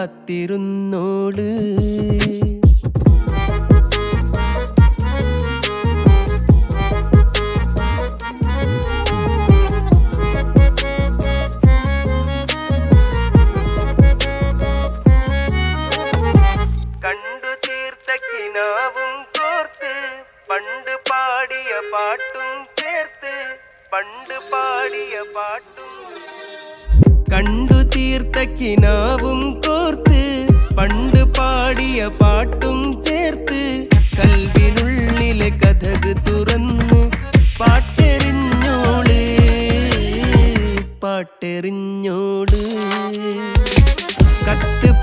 കാത്തിരുന്നോള്. കണ്ടു തീർത്ത കിനാവും കോർത്ത് പണ്ട് പാടിയ പാട്ടും ചേർത്ത് പണ്ട് പാടിയ പാട്ടും. കണ്ടു തീർത്ത കിനാവും